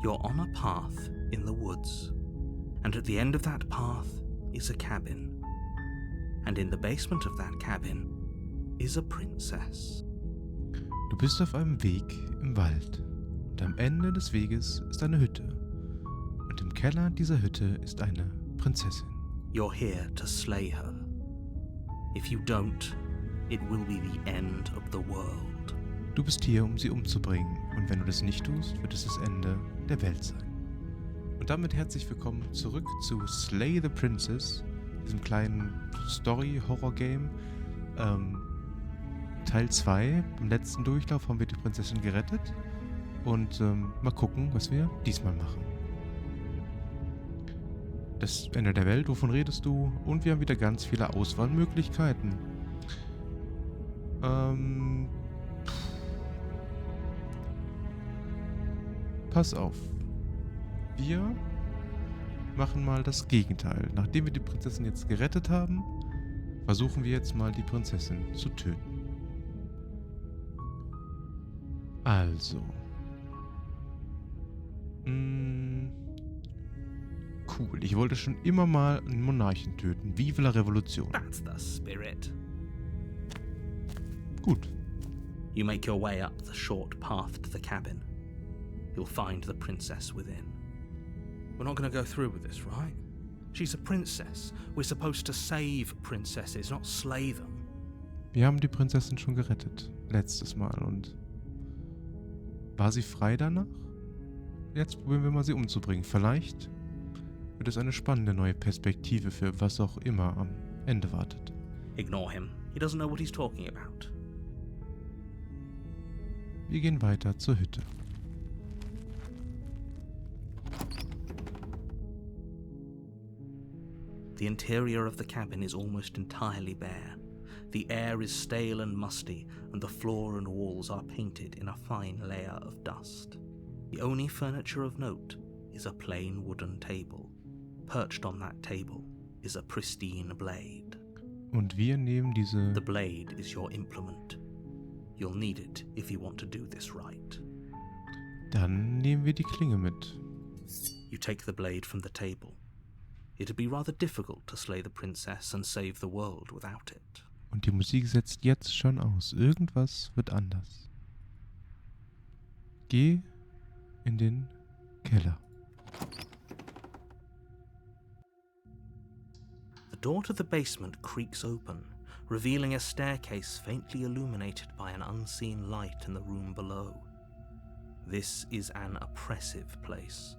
You're on a path in the woods, and at the end of that path is a cabin. And in the basement of that cabin is a princess. Du bist auf einem Weg im Wald und am Ende des Weges ist eine Hütte. Und im Keller dieser Hütte ist eine Prinzessin. You're here to slay her. If you don't, it will be the end of the world. Du bist hier, um sie umzubringen. Und wenn du das nicht tust, wird es das Ende der Welt sein. Und damit herzlich willkommen zurück zu Slay the Princess, diesem kleinen Story-Horror-Game. Teil 2. Im letzten Durchlauf haben wir die Prinzessin gerettet. Und mal gucken, was wir diesmal machen. Das Ende der Welt, wovon redest du? Und wir haben wieder ganz viele Auswahlmöglichkeiten. Pass auf. Wir machen mal das Gegenteil. Nachdem wir die Prinzessin jetzt gerettet haben, versuchen wir jetzt mal die Prinzessin zu töten. Also. Cool. Ich wollte schon immer mal einen Monarchen töten. Vive la Revolution. That's the spirit. Gut. You make your way up the short path to the cabin. You'll find the princess within. We're not going to go through with this, right? She's a princess. We're supposed to save princesses, not slay them. Wir haben die Prinzessin schon gerettet. Letztes Mal. Und war sie frei danach? Jetzt probieren wir mal, sie umzubringen. Vielleicht wird es eine spannende neue Perspektive für was auch immer am Ende wartet. Ignore him. He doesn't know what he's talking about. Wir gehen weiter zur Hütte. The interior of the cabin is almost entirely bare. The air is stale and musty, and the floor and walls are painted in a fine layer of dust. The only furniture of note is a plain wooden table. Perched on that table is a pristine blade. Und wir nehmen diese... The blade is your implement. You'll need it if you want to do this right. Dann nehmen wir die Klinge mit. You take the blade from the table. It'd be rather difficult to slay the princess and save the world without it. Und die Musik setzt jetzt schon aus. Irgendwas wird anders. Geh in den Keller. The door to the basement creaks open, revealing a staircase faintly illuminated by an unseen light in the room below. This is an oppressive place.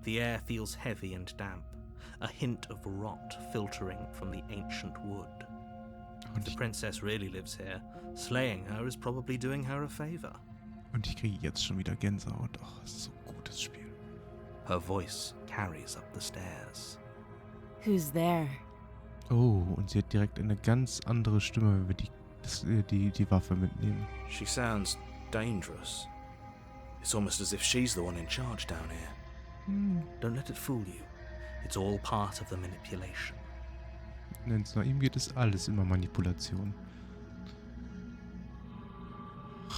The air feels heavy and damp, a hint of rot filtering from the ancient wood. If the princess really lives here, slaying her is probably doing her a favor. Und ich kriege jetzt schon wieder Gänsehaut. Oh, das ist so ein gutes Spiel. Her voice carries up the stairs. Who's there? Oh, und sie hat direkt eine ganz andere Stimme, wenn wir die Waffe mitnehmen. She sounds dangerous. It's almost as if she's the one in charge down here. Don't let it fool you. It's all part of the manipulation. Nenn's nach ihm geht es alles immer Manipulation.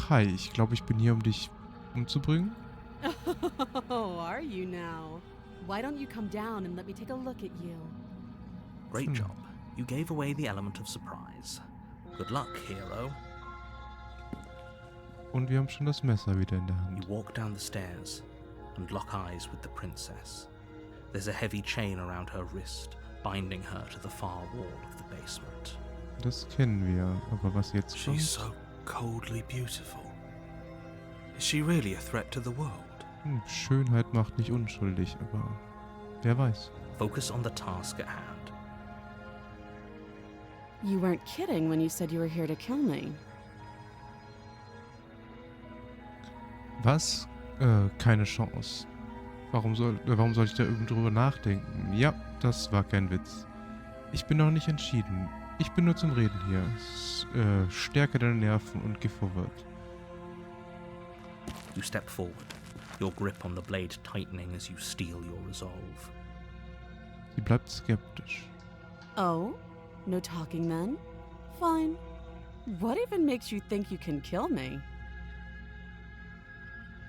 Hi, ich glaube, ich bin hier, um dich umzubringen. Oh, are you now? Why don't you come down and let me take a look at you? Great job. You gave away the element of surprise. Good luck, hero. Und wir haben schon das Messer wieder in der Hand. You walk down the stairs and lock eyes with the princess. There's a heavy chain around her wrist, binding her to the far wall of the basement. Das kennen wir, aber was jetzt kommt? She's so coldly beautiful. Is she really a threat to the world? Schönheit macht nicht unschuldig, aber wer weiß. Focus on the task at hand. You weren't kidding when you said you were here to kill me. Was? Keine Chance. Warum soll ich da irgendwie drüber nachdenken? Ja, das war kein Witz. Ich bin noch nicht entschieden. Ich bin nur zum Reden hier. Stärke deine Nerven und geh vorwärts. You step forward, your grip on the blade tightening as you steel your resolve. Sie bleibt skeptisch. Oh? No talking then? Fine. What even makes you think you can kill me?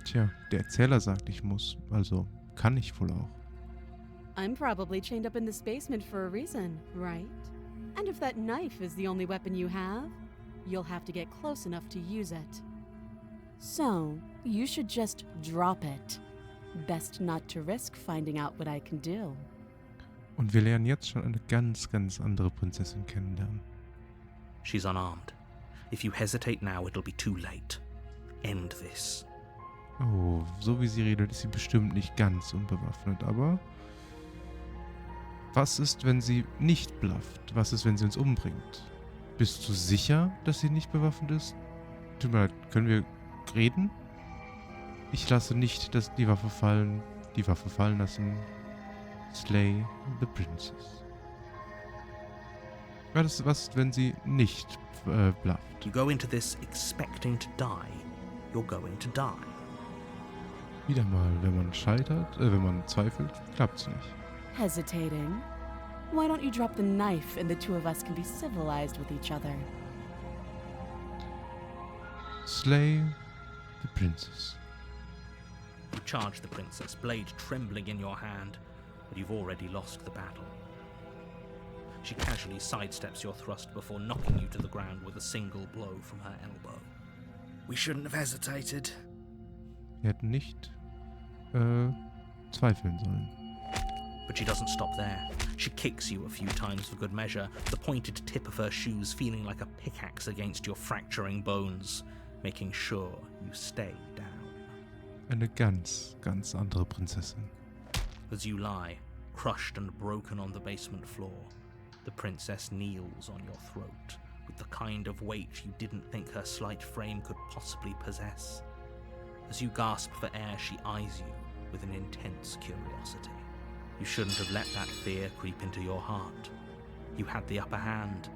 Tja, der Erzähler sagt, ich muss, also kann ich wohl auch. I'm probably chained up in this basement for a reason, right? And if that knife is the only weapon you have, you'll have to get close enough to use it. So, you should just drop it. Best not to risk finding out what I can do. Und wir lernen jetzt schon eine ganz, ganz andere Prinzessin kennenlernen. She's unarmed. If you hesitate now, it'll be too late. End this. Oh, so wie sie redet, ist sie bestimmt nicht ganz unbewaffnet, aber was ist, wenn sie nicht blufft? Was ist, wenn sie uns umbringt? Bist du sicher, dass sie nicht bewaffnet ist? Tut mir leid, können wir reden? Ich lasse nicht die Waffe fallen lassen. Slay the princess. Was ist, wenn sie nicht blufft? You go into this expecting to die. You're going to die. Wieder mal, wenn man scheitert, wenn man zweifelt, klappt's nicht. Hesitating? Why don't you drop the knife and the two of us can be civilized with each other? Slay the princess. You charge the princess, blade trembling in your hand, but you've already lost the battle. She casually sidesteps your thrust before knocking you to the ground with a single blow from her elbow. We shouldn't have hesitated. Wir hätten nicht zweifeln sollen. But she doesn't stop there. She kicks you a few times for good measure, the pointed tip of her shoes feeling like a pickaxe against your fracturing bones, making sure you stay down. Eine ganz, ganz andere Prinzessin. As you lie, crushed and broken on the basement floor, the princess kneels on your throat with the kind of weight you didn't think her slight frame could possibly possess. As you gasp for air, she eyes you with an intense curiosity. You shouldn't have let that fear creep into your heart. You had the upper hand,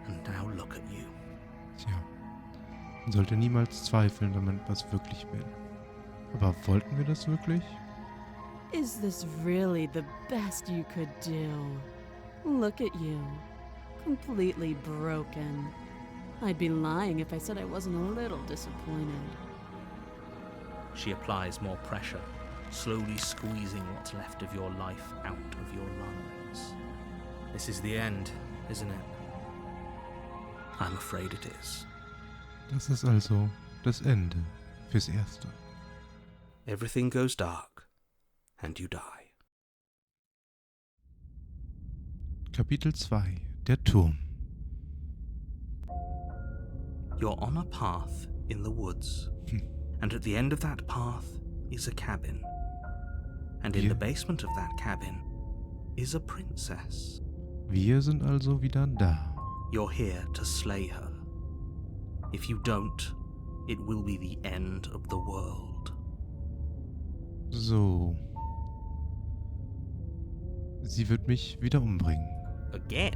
and now look at you. Tja, man sollte niemals zweifeln, wenn man etwas wirklich will. Aber wollten wir das wirklich? Is this really the best you could do? Look at you. Completely broken. I'd be lying if I said I wasn't a little disappointed. She applies more pressure, slowly squeezing what's left of your life out of your lungs. This is the end, isn't it? I'm afraid it is. Das ist also das Ende fürs Erste. Everything goes dark, and you die. Kapitel 2. Der Turm. You're on a path in the woods, and at the end of that path is a cabin. And in the basement of that cabin is a princess. Wir sind also wieder da. You're here to slay her. If you don't, it will be the end of the world. So. Sie wird mich wieder umbringen. Again?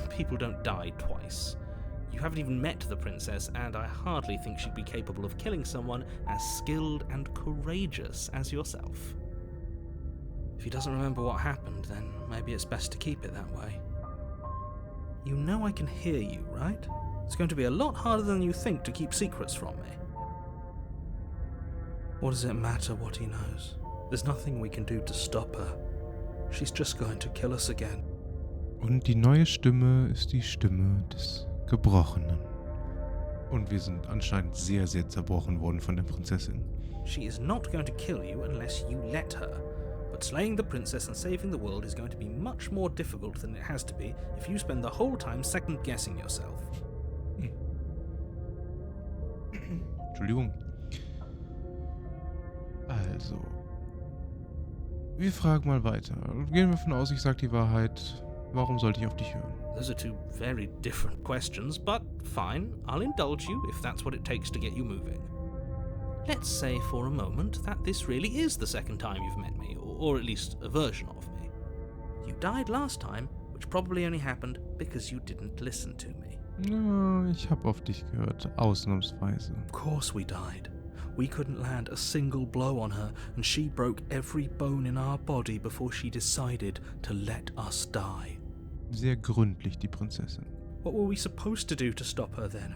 People don't die twice. You haven't even met the princess, and I hardly think she'd be capable of killing someone as skilled and courageous as yourself. If he doesn't remember what happened, then maybe it's best to keep it that way. You know I can hear you, right? It's going to be a lot harder than you think to keep secrets from me. What does it matter what he knows? There's nothing we can do to stop her. She's just going to kill us again. Und die neue Stimme ist die Stimme des Gebrochenen. Und wir sind anscheinend sehr, sehr zerbrochen worden von der Prinzessin. She is not going to kill you unless you let her. But slaying the princess and saving the world is going to be much more difficult than it has to be if you spend the whole time second-guessing yourself. Entschuldigung. Also. Wir fragen mal weiter. Gehen wir von aus, ich sag die Wahrheit. Warum sollte ich auf dich hören? Those are two very different questions, but fine, I'll indulge you if that's what it takes to get you moving. Let's say for a moment that this really is the second time you've met me, or at least a version of me. You died last time, which probably only happened because you didn't listen to me. Ja, ich hab auf dich gehört, ausnahmsweise. Of course we died. We couldn't land a single blow on her, and she broke every bone in our body before she decided to let us die. Sehr gründlich, die Prinzessin. What were we supposed to do to stop her then?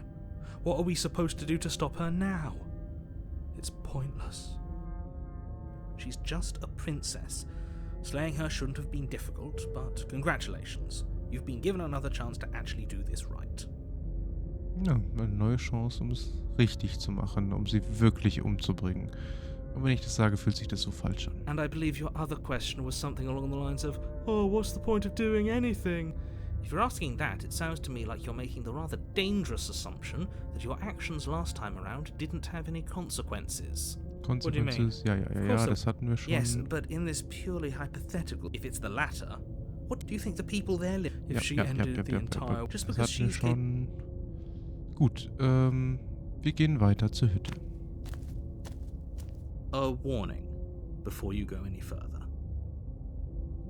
What are we supposed to do to stop her now? It's pointless. She's just a princess. Slaying her shouldn't have been difficult, but congratulations. You've been given another chance to actually do this right. Ja, eine neue Chance, um es richtig zu machen, um sie wirklich umzubringen. Und wenn ich das sage, fühlt sich das so falsch an. And I believe your other question was something along the lines of, oh, what's the point of doing anything? If you're asking that, it sounds to me like you're making the rather dangerous assumption that your actions last time around didn't have any consequences. Consequences? Ja, das hatten wir schon. Yes, but in this purely hypothetical, if it's the latter, what do you think the people there live if she ended the entire... Just das because hatten wir she's... schon. Gut, wir gehen weiter zur Hütte. A warning before you go any further.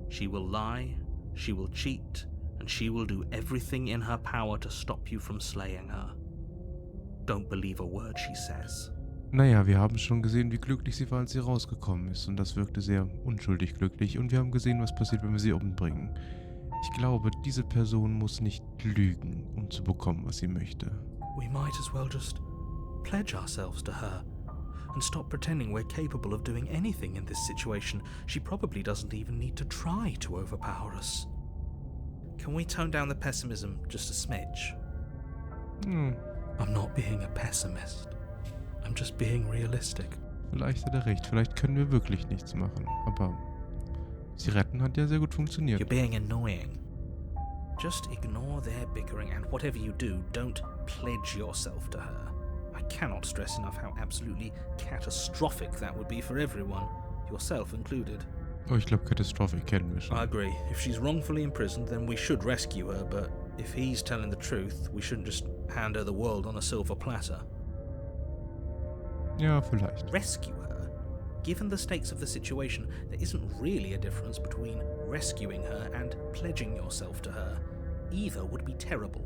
She will lie, she will cheat, and she will do everything in her power to stop you from slaying her. Don't believe a word she says. Naja, wir haben schon gesehen, wie glücklich sie war, als sie rausgekommen ist. Und das wirkte sehr unschuldig glücklich. Und wir haben gesehen, was passiert, wenn wir sie umbringen. Ich glaube, diese Person muss nicht lügen, um zu bekommen, was sie möchte. We might as well just pledge ourselves to her and stop pretending we're capable of doing anything in this situation. She probably doesn't even need to try to overpower us. Can we tone down the pessimism just a smidge? I'm not being a pessimist. I'm just being realistic. Vielleicht hat er recht, vielleicht können wir wirklich nichts machen. Aber sie retten hat ja sehr gut funktioniert. You're being annoying. Just ignore their bickering and whatever you do, don't pledge yourself to her. I cannot stress enough how absolutely catastrophic that would be for everyone, yourself included. Oh, ich glaube, Catastrophic kennen wir schon. I agree. If she's wrongfully imprisoned, then we should rescue her, but if he's telling the truth, we shouldn't just hand her the world on a silver platter. Ja, vielleicht. Rescue her? Given the stakes of the situation, there isn't really a difference between rescuing her and pledging yourself to her. Either would be terrible.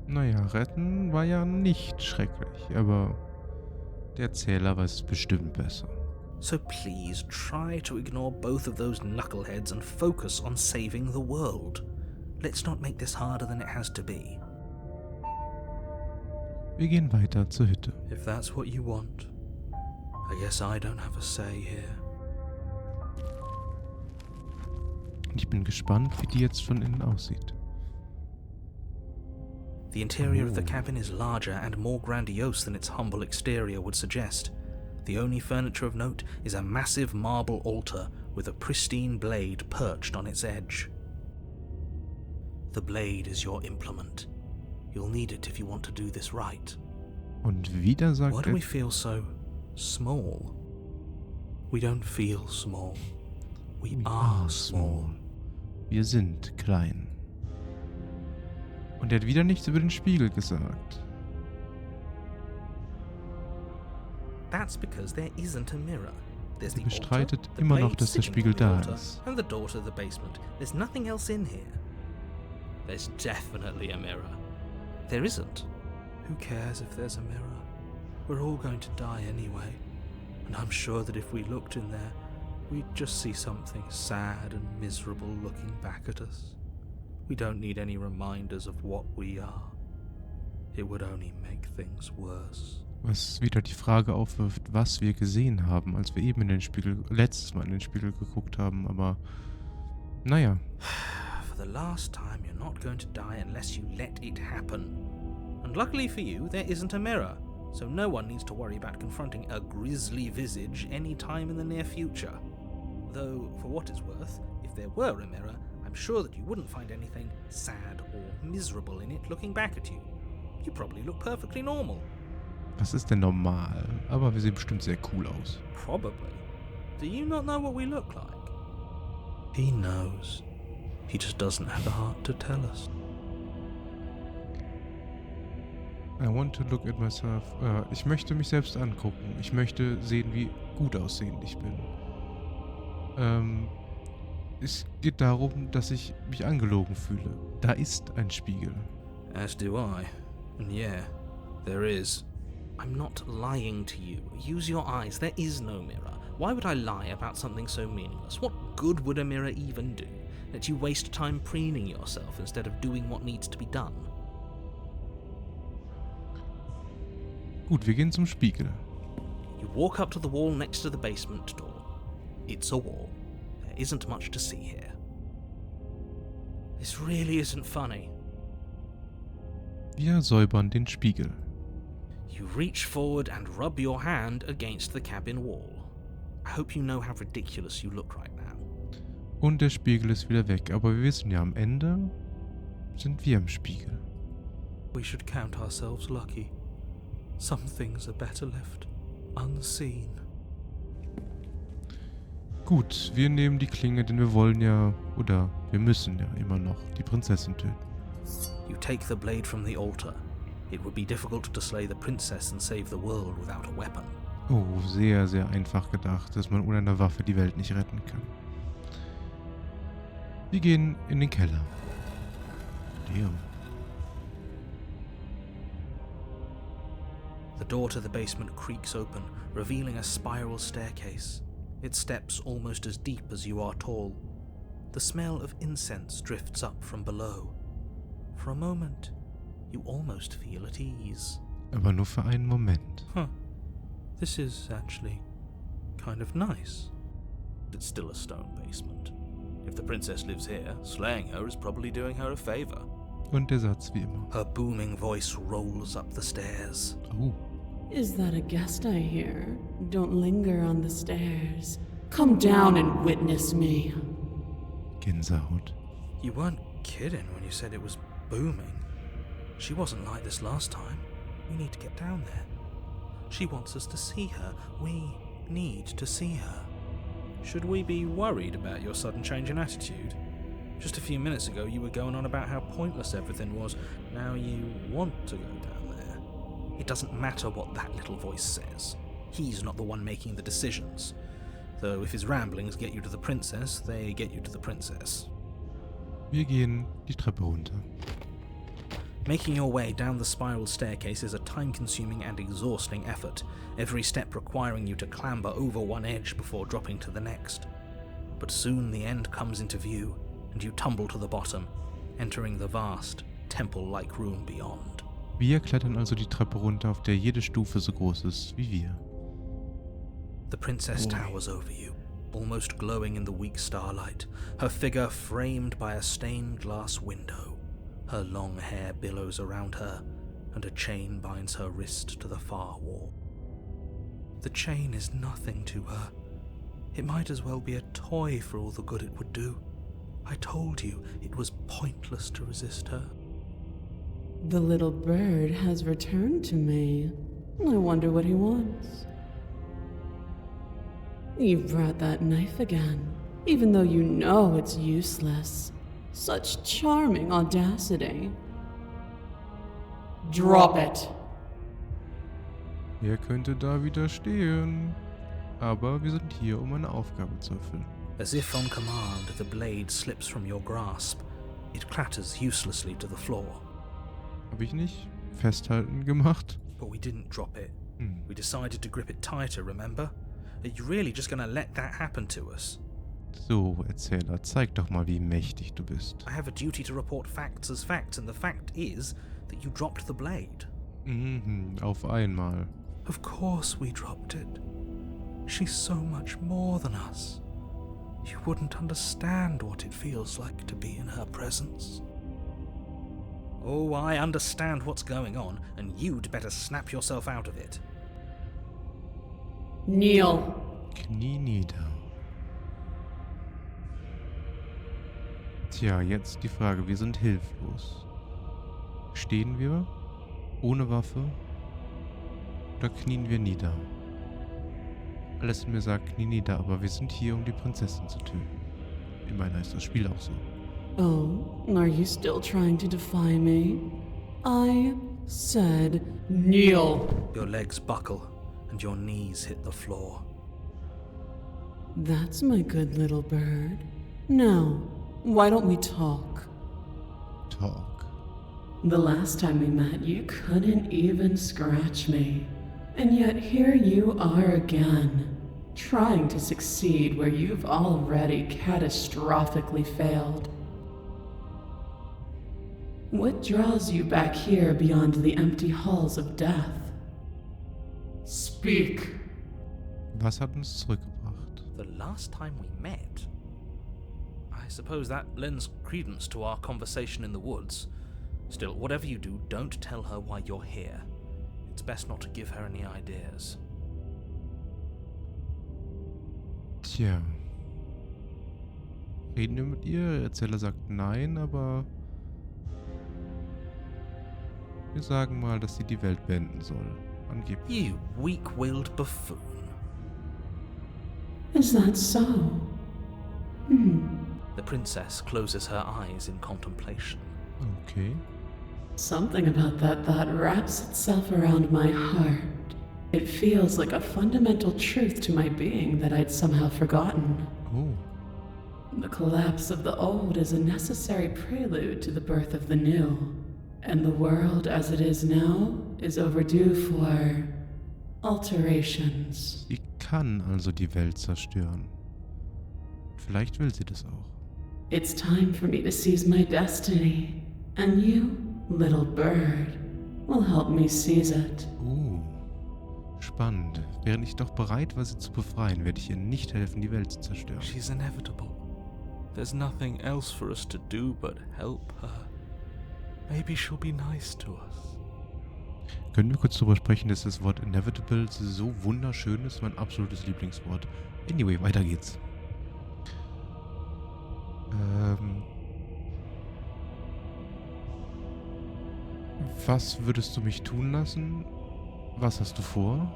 Naja, retten war ja nicht schrecklich, aber der Erzähler weiß es bestimmt besser. So please try to ignore both of those knuckleheads and focus on saving the world. Let's not make this harder than it has to be. Wir gehen weiter zur Hütte. If that's what you want, I guess I don't have a say here. Und ich bin gespannt, wie die jetzt von innen aussieht. The interior of the cabin is larger and more grandiose than its humble exterior would suggest. The only furniture of note is a massive marble altar with a pristine blade perched on its edge. The blade is your implement. You'll need it if you want to do this right. Und wieder sagt Why do we feel so small? We don't feel small. We are small. Wir sind klein. Und er hat wieder nichts über den Spiegel gesagt. That's because there isn't a mirror. There's Sie the bestreitet altar, the immer blade noch, dass der sitting Spiegel on the da altar, ist. and the door to the basement. There's nothing else in here. There's definitely a mirror. There isn't. Who cares if there's a mirror? We're all going to die anyway. And I'm sure that if we looked in there, we'd just see something sad and miserable looking back at us. We don't need any reminders of what we are. It would only make things worse. Was wieder die Frage aufwirft, was wir gesehen haben, als wir eben letztes Mal in den Spiegel geguckt haben, aber naja. For the last time, you're not going to die unless you let it happen. And luckily for you, there isn't a mirror, so no one needs to worry about confronting a grisly visage any time in the near future. Though, for what it's worth, if there were a mirror, I'm sure that you wouldn't find anything sad or miserable in it looking back at you. You probably look perfectly normal. Was ist denn normal? Aber wir sehen bestimmt sehr cool aus. Probably. Do you not know what we look like? He knows. He just doesn't have the heart to tell us. I want to look at myself. Ich möchte mich selbst angucken. Ich möchte sehen, wie gut aussehend ich bin. Es geht darum, dass ich mich angelogen fühle. Da ist ein Spiegel. As do I. And yeah, there is. I'm not lying to you. Use your eyes. There is no mirror. Why would I lie about something so meaningless? What good would a mirror even do? Let you waste time preening yourself instead of doing what needs to be done. Gut, wir gehen zum Spiegel. You walk up to the wall next to the basement door. It's a wall. There isn't much to see here. This really isn't funny. Wir säubern den Spiegel. You reach forward and rub your hand against the cabin wall. I hope you know how ridiculous you look right now. Und der Spiegel ist wieder weg. Aber wir wissen ja, am Ende sind wir im Spiegel. We should count ourselves lucky. Some things are better left unseen. Gut, wir nehmen die Klinge, denn wir wollen ja, oder wir müssen ja immer noch die Prinzessin töten. You take the blade from the altar. It would be difficult to slay the princess and save the world without a weapon. Oh, sehr, sehr einfach gedacht, dass man ohne eine Waffe die Welt nicht retten kann. Wir gehen in den Keller. Damn. The door to the basement creaks open, revealing a spiral staircase. Its steps almost as deep as you are tall. The smell of incense drifts up from below. For a moment, you almost feel at ease. Aber nur für einen Moment. This is actually kind of nice. It's still a stone basement. If the princess lives here, slaying her is probably doing her a favor. Und der Satz wie immer. Her booming voice rolls up the stairs. Oh. Is that a guest I hear? Don't linger on the stairs. Come down and witness me. Gänsehaut. You weren't kidding when you said it was booming. She wasn't like this last time. We need to get down there. She wants us to see her. We need to see her. Should we be worried about your sudden change in attitude? Just a few minutes ago you were going on about how pointless everything was. Now you want to go down there. It doesn't matter what that little voice says. He's not the one making the decisions. Though if his ramblings get you to the princess, they get you to the princess. Wir gehen die Treppe runter. Making your way down the spiral staircase is a time-consuming and exhausting effort, every step requiring you to clamber over one edge before dropping to the next. But soon the end comes into view, and you tumble to the bottom, entering the vast, temple-like room beyond. Wir klettern also die Treppe runter, auf der jede Stufe so groß ist wie wir. The princess towers over you, almost glowing in the weak starlight, her figure framed by a stained glass window. Her long hair billows around her, and a chain binds her wrist to the far wall. The chain is nothing to her. It might as well be a toy for all the good it would do. I told you it was pointless to resist her. The little bird has returned to me. I wonder what he wants. You've brought that knife again, even though you know it's useless. Such charming audacity. Drop it. Wer könnte da widerstehen? Aber wir sind hier, um eine Aufgabe zu erfüllen. As if on command, the blade slips from your grasp. It clatters uselessly to the floor. Habe ich nicht festhalten gemacht? But we didn't drop it. We decided to grip it tighter, remember? Are you really just gonna let that happen to us? So, Erzähler, zeig doch mal, wie mächtig du bist. I have a duty to report facts as facts, and the fact is that you dropped the blade. Auf einmal. Of course we dropped it. She's so much more than us. You wouldn't understand what it feels like to be in her presence. Oh, I understand what's going on, and you'd better snap yourself out of it. Kneel. Knie nieder. Tja, jetzt die Frage, wir sind hilflos. Stehen wir ohne Waffe oder knien wir nieder? Alles in mir sagt, knie nieder, aber wir sind hier, um die Prinzessin zu töten. Immerhin ist das Spiel auch so. Oh, are you still trying to defy me? I said kneel. Your legs buckle, and your knees hit the floor. That's my good little bird. Now, why don't we talk? Talk. The last time we met, you couldn't even scratch me. And yet here you are again, trying to succeed where you've already catastrophically failed. What draws you back here beyond the empty halls of death? Speak. Was hat uns zurückgebracht? The last time we met? I suppose that lends credence to our conversation in the woods. Still, whatever you do, don't tell her why you're here. It's best not to give her any ideas. Tja. Reden wir mit ihr? Der Erzähler sagt nein, aber wir sagen mal, dass sie die Welt beenden soll. Angeblich. You weak-willed buffoon. Is that so? The princess closes her eyes in contemplation. Okay. Something about that thought wraps itself around my heart. It feels like a fundamental truth to my being that I'd somehow forgotten. Oh. The collapse of the old is a necessary prelude to the birth of the new. And the world as it is now is overdue for alterations. Sie kann also die Welt zerstören. Vielleicht will sie das auch. It's time for me to seize my destiny. And you, little bird, will help me seize it. Spannend. Während ich doch bereit war, sie zu befreien, werde ich ihr nicht helfen, die Welt zu zerstören. She's inevitable. There's nothing else for us to do but help her. Maybe she'll be nice to us. Können wir kurz darüber sprechen, dass das Wort inevitable so wunderschön ist? Mein absolutes Lieblingswort. Anyway, weiter geht's. Was würdest du mich tun lassen? Was hast du vor?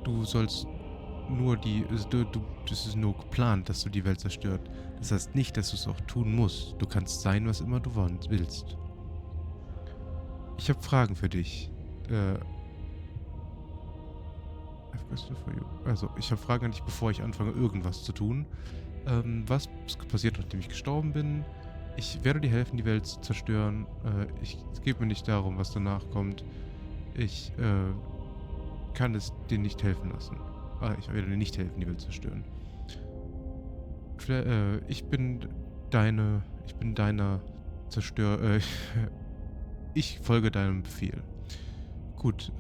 Du sollst nur das ist nur geplant, dass du die Welt zerstört. Das heißt nicht, dass du es auch tun musst. Du kannst sein, was immer du willst. Ich habe Fragen für dich. Also, ich habe Fragen an dich, bevor ich anfange, irgendwas zu tun. Was passiert, nachdem ich gestorben bin? Ich werde dir helfen, die Welt zu zerstören. Es geht mir nicht darum, was danach kommt. Ich kann es dir nicht helfen lassen. Ich werde dir nicht helfen, die Welt zu zerstören. Ich bin deiner Zerstörer. Ich folge deinem Befehl. Gut,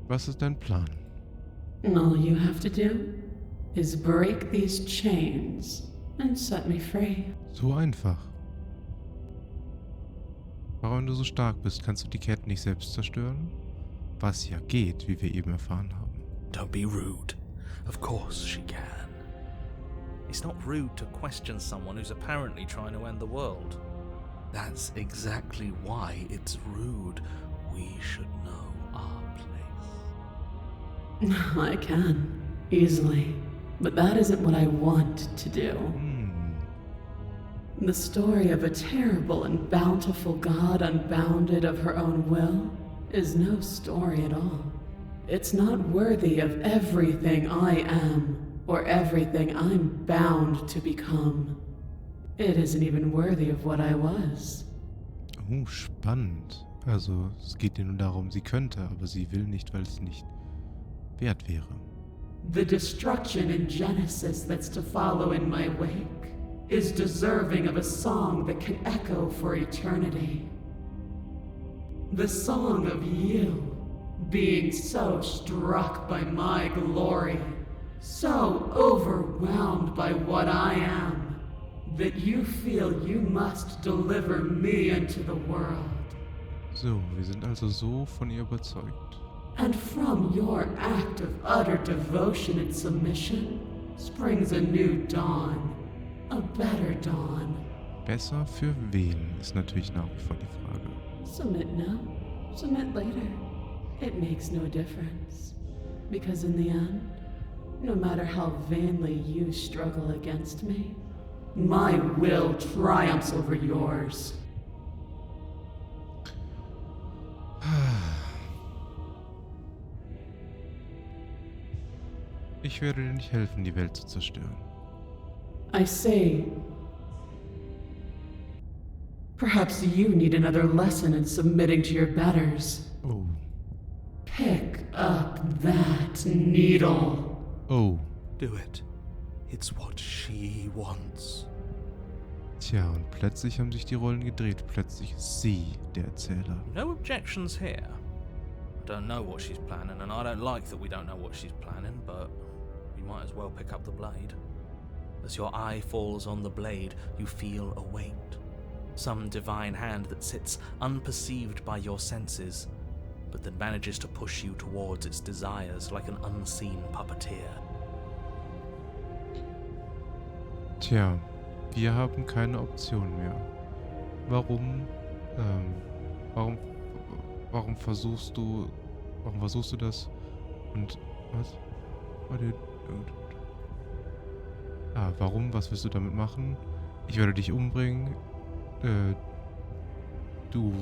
was ist dein Plan? All you have to do is break these chains and set me free. So einfach. Warum du so stark bist, kannst du die Ketten nicht selbst zerstören? Was ja geht, wie wir eben erfahren haben. Don't be rude. Of course she can. It's not rude to question someone who's apparently trying to end the world. That's exactly why it's rude. We should know our place. I can, easily. But that isn't what I want to do. The story of a terrible and bountiful God unbounded of her own will is no story at all. It's not worthy of everything I am, or everything I'm bound to become. It isn't even worthy of what I was. Oh, spannend. Also, es geht ihr nur darum, sie könnte, aber sie will nicht, weil es nicht wert wäre. The destruction in Genesis that's to follow in my wake is deserving of a song that can echo for eternity. The song of you, being so struck by my glory, so overwhelmed by what I am, that you feel you must deliver me into the world. So, wir sind also so von ihr überzeugt. And from your act of utter devotion and submission springs a new dawn, a better dawn. Besser für wen, ist natürlich nach wie vor die Frage. Submit now, submit later. It makes no difference. Because in the end, no matter how vainly you struggle against me, my will triumphs over yours. Ich werde dir nicht helfen, die Welt zu zerstören. I say, perhaps you need another lesson in submitting to your betters. Oh. Pick up that needle. Oh. Do it. It's what she wants. Tja, und plötzlich haben sich die Rollen gedreht. Plötzlich ist sie der Erzähler. No objections here. I don't know what she's planning, and I don't like that we don't know what she's planning, but we might as well pick up the blade. As your eye falls on the blade, you feel a weight. Some divine hand that sits unperceived by your senses, but that manages to push you towards its desires like an unseen puppeteer. Tja, wir haben keine Option mehr. Warum versuchst du das? Und was? Warum? Was willst du damit machen? Ich werde dich umbringen. Du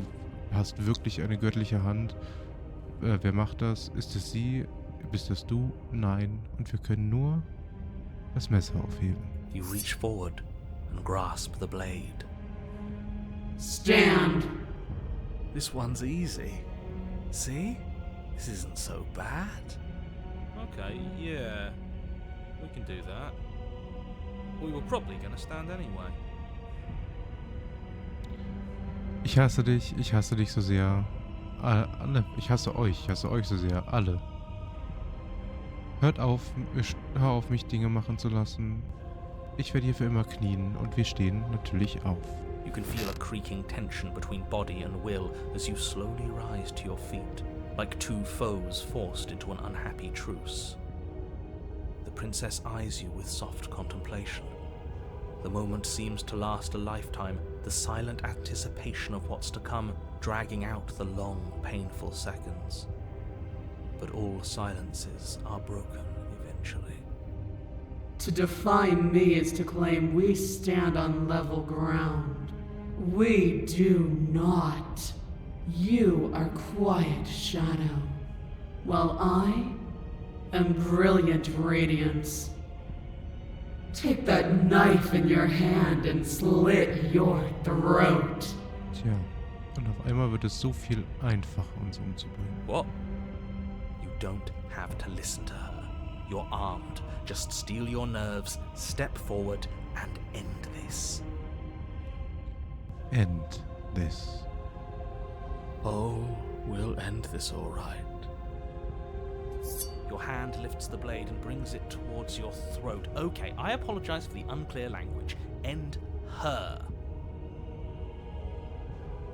hast wirklich eine göttliche Hand. Wer macht das? Ist es sie? Bist es du? Nein. Und wir können nur das Messer aufheben. You reach forward and grasp the blade. Stand! This one's easy. See? This isn't so bad. Okay, yeah. We can do that. We were probably gonna stand anyway. Ich hasse dich so sehr. Alle. Ich hasse euch so sehr. Alle. Hör auf, mich Dinge machen zu lassen. Ich werde hier für immer knien und wir stehen natürlich auf. You can feel a creaking tension between body and will as you slowly rise to your feet, like two foes forced into an unhappy truce. The princess eyes you with soft contemplation. The moment seems to last a lifetime, the silent anticipation of what's to come, dragging out the long, painful seconds. But all silences are broken eventually. To define me is to claim we stand on level ground. We do not. You are quiet shadow, while I am brilliant radiance. Take that knife in your hand and slit your throat. Tja, und auf einmal wird es so viel einfacher, uns umzubringen. What? You don't have to listen to her. You're armed. Just steel your nerves, step forward, and end this. End this. Oh, we'll end this all right. Your hand lifts the blade and brings it towards your throat. Okay, I apologize for the unclear language. End her.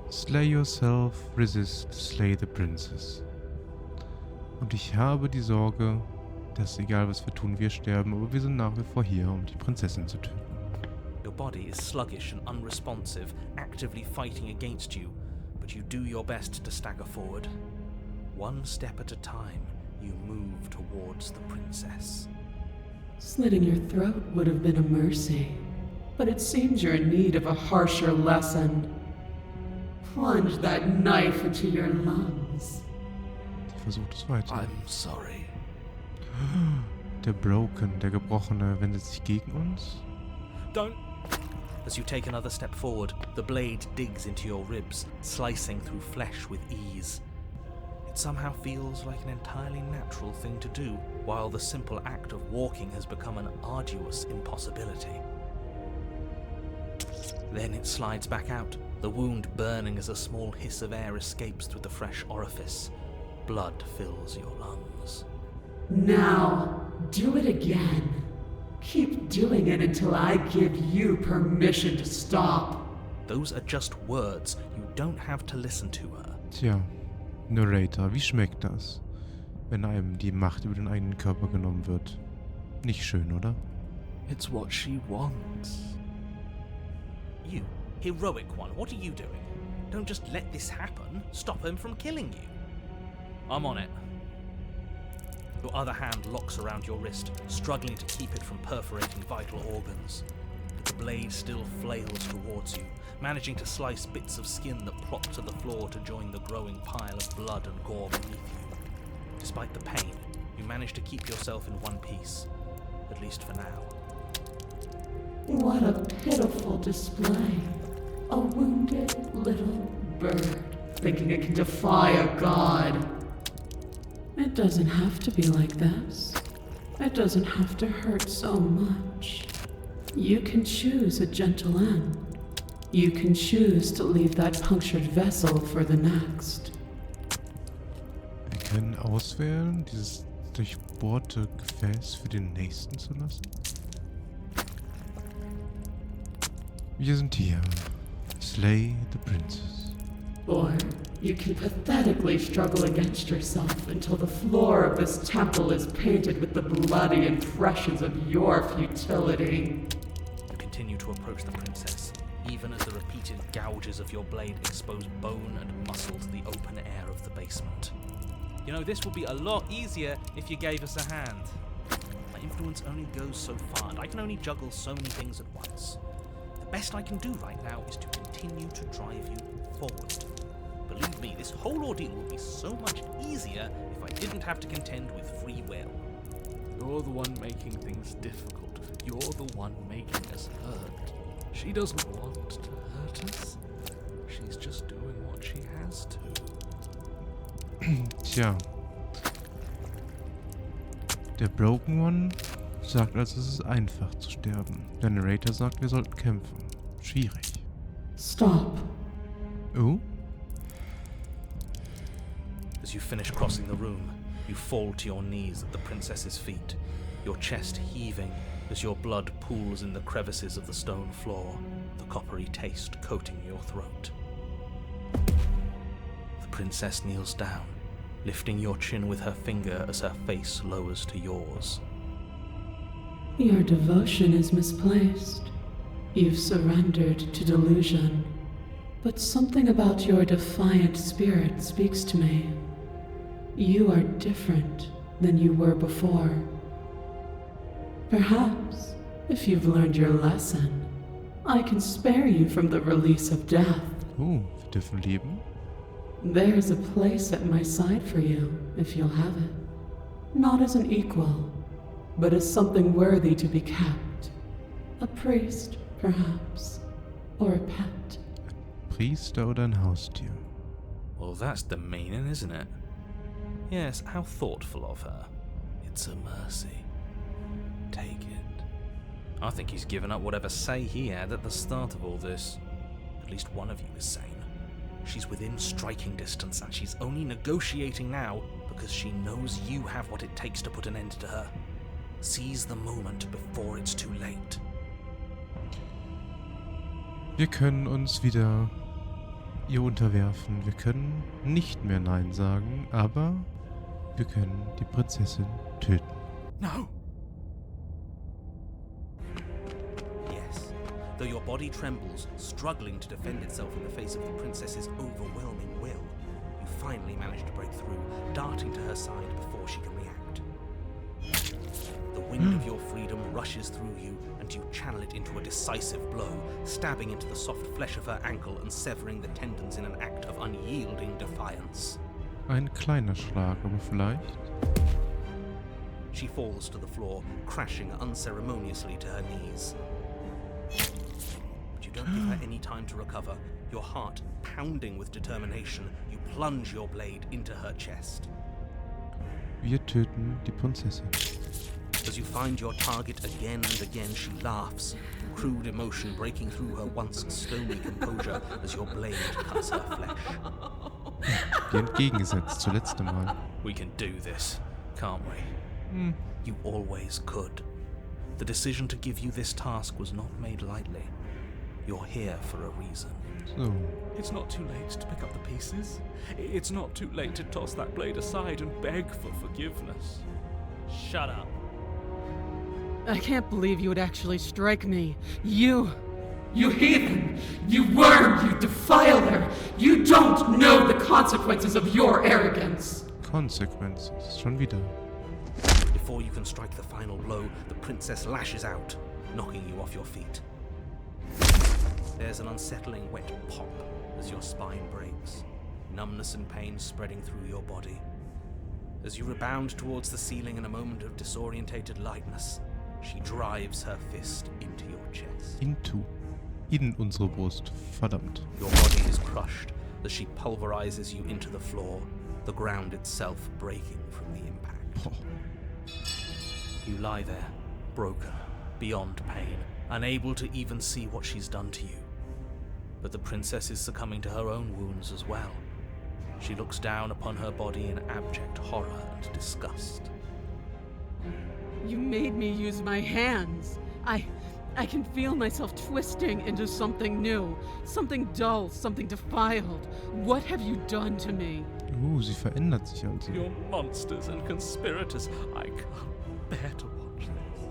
Slay yourself, resist, slay the princess. Und ich habe die Sorge, dass egal was wir tun, wir sterben, aber wir sind nach wie vor hier, um die Prinzessin zu töten. Your body is sluggish and unresponsive, actively fighting against you, but you do your best to stagger forward. One step at a time, you move towards the princess. Slitting your throat would have been a mercy, but it seems you're in need of a harsher lesson. Plunge that knife into your lungs. Sie versucht es weiter. I'm sorry. Der Gebrochene wendet sich gegen uns? Don't! As you take another step forward, the blade digs into your ribs, slicing through flesh with ease. It somehow feels like an entirely natural thing to do, while the simple act of walking has become an arduous impossibility. Then it slides back out, the wound burning as a small hiss of air escapes through the fresh orifice. Blood fills your lungs. Now, do it again. Keep doing it until I give you permission to stop. Those are just words. You don't have to listen to her. Tja, Narrator, wie schmeckt das, wenn einem die Macht über den eigenen Körper genommen wird? Nicht schön, oder? It's what she wants. You, heroic one, what are you doing? Don't just let this happen. Stop him from killing you. I'm on it. Your other hand locks around your wrist, struggling to keep it from perforating vital organs. But the blade still flails towards you, managing to slice bits of skin that plop to the floor to join the growing pile of blood and gore beneath you. Despite the pain, you manage to keep yourself in one piece, at least for now. What a pitiful display. A wounded little bird, thinking it can defy a god. It doesn't have to be like this. It doesn't have to hurt so much. You can choose a gentle end. You can choose to leave that punctured vessel for the next. können auswählen, dieses durchbohrte Gefäß für den nächsten zu lassen. Wir sind hier. Slay the princess. Or you can pathetically struggle against yourself until the floor of this temple is painted with the bloody impressions of your futility. You continue to approach the princess, even as the repeated gouges of your blade expose bone and muscle to the open air of the basement. You know, this would be a lot easier if you gave us a hand. My influence only goes so far, and I can only juggle so many things at once. The best I can do right now is to continue to drive you forward. Believe me, this whole ordeal would be so much easier if I didn't have to contend with free will. You're the one making things difficult. You're the one making us hurt. She doesn't want to hurt us. She's just doing what she has to. Tja. Der Broken One sagt also, es ist einfach zu sterben. Der Narrator sagt, wir sollten kämpfen. Schwierig. Stop. Oh? As you finish crossing the room, you fall to your knees at the princess's feet, your chest heaving as your blood pools in the crevices of the stone floor, the coppery taste coating your throat. The princess kneels down, lifting your chin with her finger as her face lowers to yours. Your devotion is misplaced. You've surrendered to delusion. But something about your defiant spirit speaks to me. You are different than you were before. Perhaps, if you've learned your lesson, I can spare you from the release of death. Oh, wir dürfen leben? There's a place at my side for you, if you'll have it. Not as an equal, but as something worthy to be kept. A priest, perhaps, or a pet. Priester oder ein Haustier? Well, that's demeaning, isn't it? Yes, how thoughtful of her. It's a mercy. Take it. I think he's given up whatever say he had at the start of all this. At least one of you is sane. She's within striking distance, and she's only negotiating now because she knows you have what it takes to put an end to her. Seize the moment before it's too late. Wir können uns wieder ihr unterwerfen. Wir können nicht mehr Nein sagen, aber wir können die Prinzessin töten. No! Yes. Though your body trembles, struggling to defend itself in the face of the princess's overwhelming will, you finally manage to break through, darting to her side before she can react. The wind of your freedom rushes through you, and you channel it into a decisive blow, stabbing into the soft flesh of her ankle and severing the tendons in an act of unyielding defiance. Ein kleiner Schlag, aber vielleicht... She falls to the floor, crashing unceremoniously to her knees. But you don't give her any time to recover. Your heart pounding with determination, you plunge your blade into her chest. Wir töten die Prinzessin. As you find your target again and again, she laughs, crude emotion breaking through her once stony composure as your blade cuts her flesh. Wie entgegengesetzt zu letztem Mal. We can do this, can't we? You always could. The decision to give you this task was not made lightly. You're here for a reason. So. It's not too late to pick up the pieces. It's not too late to toss that blade aside and beg for forgiveness. Shut up. I can't believe you would actually strike me. You heathen! You worm! You defiler! You don't know the consequences of your arrogance! Consequences. Schon wieder. Before you can strike the final blow, the princess lashes out, knocking you off your feet. There's an unsettling wet pop as your spine breaks, numbness and pain spreading through your body. As you rebound towards the ceiling in a moment of disorientated lightness, she drives her fist into your chest. In unsere Brust. Verdammt. Your body is crushed as she pulverizes you into the floor, the ground itself breaking from the impact. Boah. You lie there, broken, beyond pain, unable to even see what she's done to you. But the princess is succumbing to her own wounds as well. She looks down upon her body in abject horror and disgust. You made me use my hands. I can feel myself twisting into something new, something dull, something defiled. What have you done to me? Sie verändert sich also. You're monsters and conspirators. I can't bear to watch this.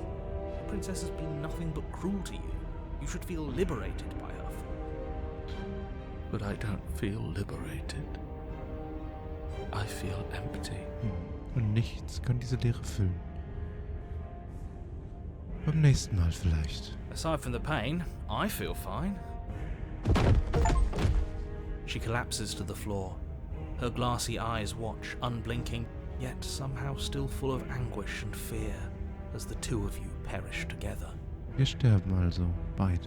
The princess has been nothing but cruel to you. You should feel liberated by her fall. But I don't feel liberated. I feel empty. Und nichts kann diese Leere füllen. Beim nächsten Mal vielleicht. Aside from the pain, I feel fine. She collapses to the floor. Her glassy eyes watch, unblinking, yet somehow still full of anguish and fear, as the two of you perish together. Wir sterben also, beide.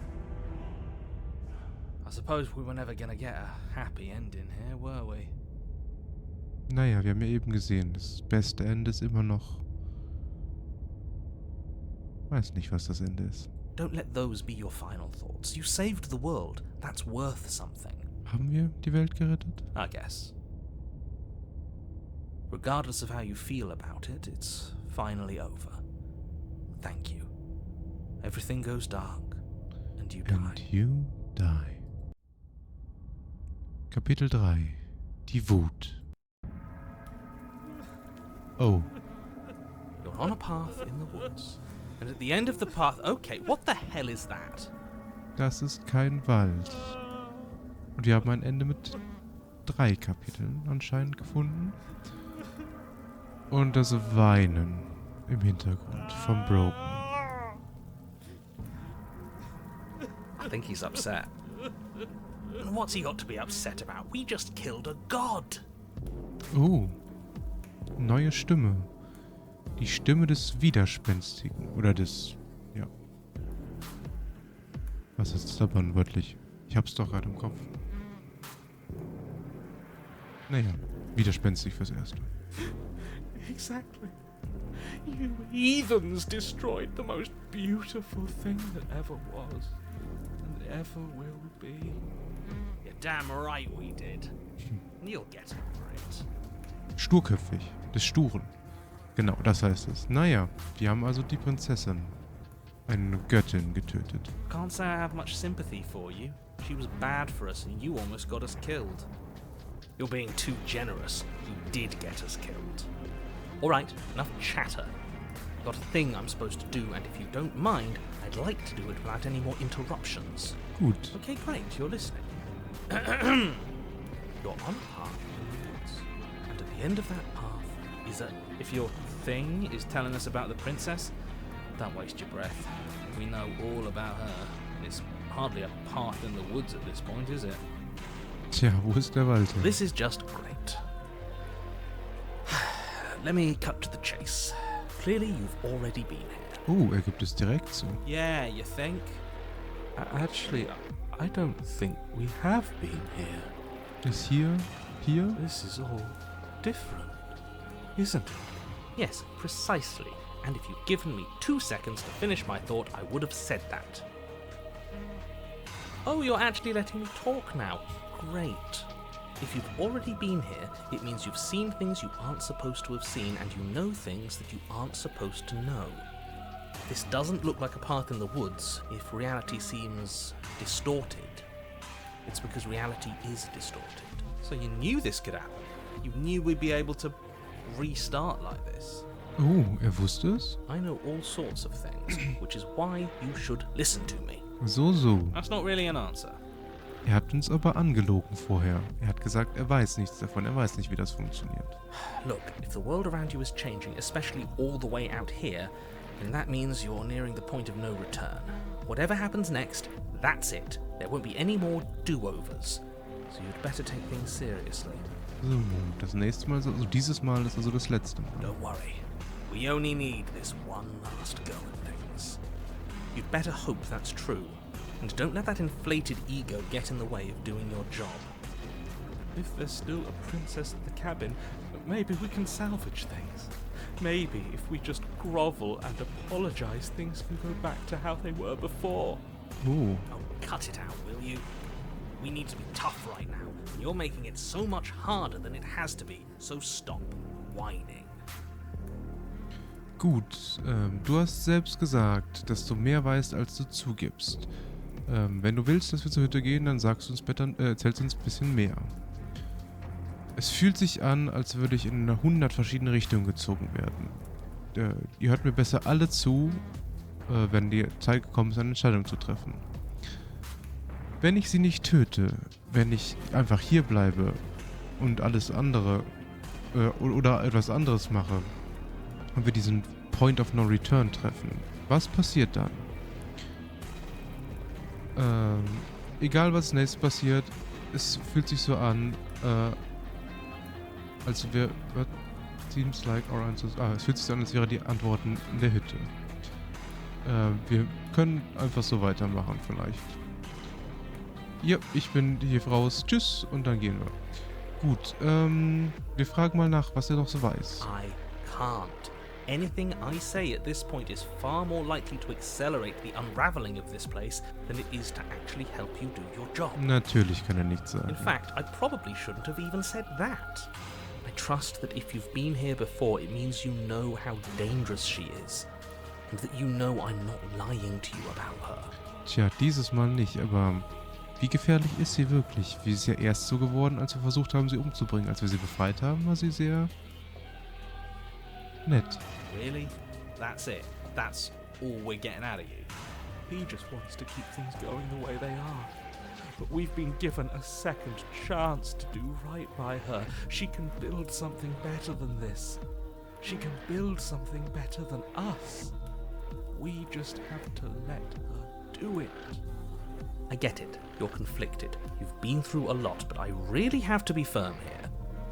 I suppose we were never gonna get a happy ending here, were we? Naja, wir haben ja eben gesehen, das beste Ende ist immer noch... Weiß nicht, was das Ende ist. Don't let those be your final thoughts. You saved the world. That's worth something. Haben wir die Welt gerettet? I guess. Regardless of how you feel about it, it's finally over. Thank you. Everything goes dark, and you die. And you die. Kapitel 3. Die Wut. Oh. You're on a path in the woods, and at the end of the path... Okay, what the hell is that? Das ist kein Wald. Und wir haben ein Ende mit 3 Kapiteln anscheinend gefunden. Und das Weinen im Hintergrund vom Broken. I think he's upset. And what's he got to be upset about? We just killed a god. Oh. Neue Stimme. Die Stimme des Widerspenstigen. Oder des... Ja. Was ist das dann wörtlich? Ich hab's doch gerade im Kopf. Naja, widerspenstig fürs Erste. Exactly. You heathens destroyed the most beautiful thing that ever was, and ever will be. You're damn right we did. You'll get over it. Sturköpfig. Des Sturen. Genau, das heißt es. Naja, die haben also die Prinzessin, eine Göttin, getötet. Can't say I have much sympathy for you. She was bad for us and you almost got us killed. You're being too generous. You did get us killed. Alright, enough chatter. I've got a thing I'm supposed to do, and if you don't mind, I'd like to do it without any more interruptions. Gut. Okay, great, you're listening. You're on a path in the woods, and at the end of that path is a... If your thing is telling us about the princess, don't waste your breath. We know all about her. It's hardly a path in the woods at this point, is it? Tja, wo ist der Wald? This is just great. Let me cut to the chase. Clearly you've already been here. Oh, gibt es direkt so. Yeah, you think? Actually, I don't think we have been here. Ist hier? This is all different, isn't it? Yes, precisely. And if you'd given me 2 seconds to finish my thought, I would have said that. Oh, you're actually letting me talk now. Great. If you've already been here, it means you've seen things you aren't supposed to have seen, and you know things that you aren't supposed to know. This doesn't look like a path in the woods if reality seems distorted. It's because reality is distorted. So you knew this could happen. You knew we'd be able to restart like this. Oh, wusste es? I know all sorts of things, which is why you should listen to me. So. That's not really an answer. Hat uns aber angelogen vorher. Hat gesagt, weiß nichts davon. Weiß nicht, wie das funktioniert. Look, if the world around you is changing, especially all the way out here, then that means you're nearing the point of no return. Whatever happens next, that's it. There won't be any more do-overs. So you'd better take things seriously. So, das nächste Mal, also dieses Mal ist also das letzte Mal. Don't worry. We only need this one last go at things. You'd better hope that's true. And don't let that inflated ego get in the way of doing your job. If there's still a princess at the cabin, maybe we can salvage things. Maybe if we just grovel and apologize, things can go back to how they were before. Oh. Oh, cut it out, will you? We need to be tough right now. You're making it so much harder than it has to be, so stop whining. Gut, du hast selbst gesagt, dass du mehr weißt, als du zugibst. Wenn du willst, dass wir zur Hütte gehen, dann erzählst du uns ein bisschen mehr. Es fühlt sich an, als würde ich in 100 verschiedene Richtungen gezogen werden. Ihr hört mir besser alle zu, wenn die Zeit gekommen ist, eine Entscheidung zu treffen. Wenn ich sie nicht töte, wenn ich einfach hier bleibe und alles andere oder etwas anderes mache und wir diesen Point of No Return treffen, was passiert dann? Egal was nächstes passiert, es fühlt sich so an, als wir... Seems like our answers... es fühlt sich so an, als wären die Antworten in der Hütte. Wir können einfach so weitermachen vielleicht. Ja, ich bin hier raus. Tschüss und dann gehen wir. Gut, wir fragen mal nach, was er noch so weiß. I can't. Anything I say at this point is far more likely to accelerate the unraveling of this place than it is to actually help you do your job. Natürlich kann er nichts sagen. In fact, I probably shouldn't have even said that. I trust that if you've been here before, it means you know how dangerous she is. And that you know I'm not lying to you about her. Tja, dieses Mal nicht, aber wie gefährlich ist sie wirklich? Wie ist sie ja erst so geworden, als wir versucht haben, sie umzubringen. Als wir sie befreit haben, war sie sehr nett. Really? That's it? That's all we're getting out of you? He just wants to keep things going the way they are. But we've been given a second chance to do right by her. She can build something better than this. She can build something better than us. We just have to let her do it. I get it. You're conflicted. You've been through a lot, but I really have to be firm here.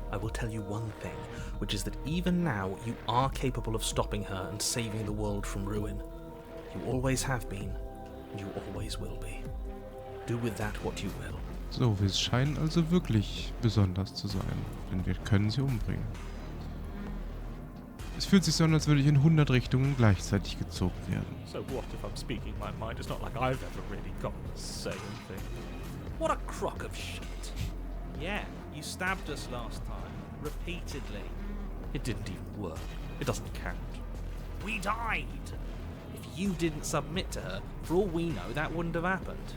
I will tell you one thing, which is that even now you are capable of stopping her and saving the world from ruin. You always have been, and you always will be. Do with that what you will. So, wir scheinen also wirklich besonders zu sein, denn wir können sie umbringen. Es fühlt sich so an, als würde ich in 100 Richtungen gleichzeitig gezogen werden. So what if I'm speaking my mind? It's not like I've ever really got the say anything. What a crock of shit. Yeah, you stabbed us last time, repeatedly. It didn't even work. It doesn't count. We died. If you didn't submit to her, for all we know, that wouldn't have happened.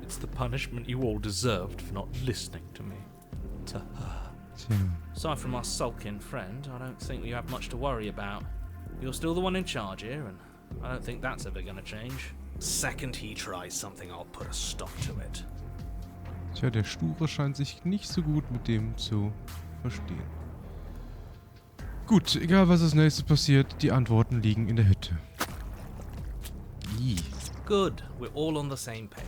It's the punishment you all deserved for not listening to me. To her. Tja. Aside from our sulking friend, I don't think we have much to worry about. You're still the one in charge here, and I don't think that's ever gonna change. Second he tries something, I'll put a stop to it. Tja, der Sture scheint sich nicht so gut mit dem zu verstehen. Gut, egal was als nächstes passiert, die Antworten liegen in der Hütte. Good, we're all on the same page.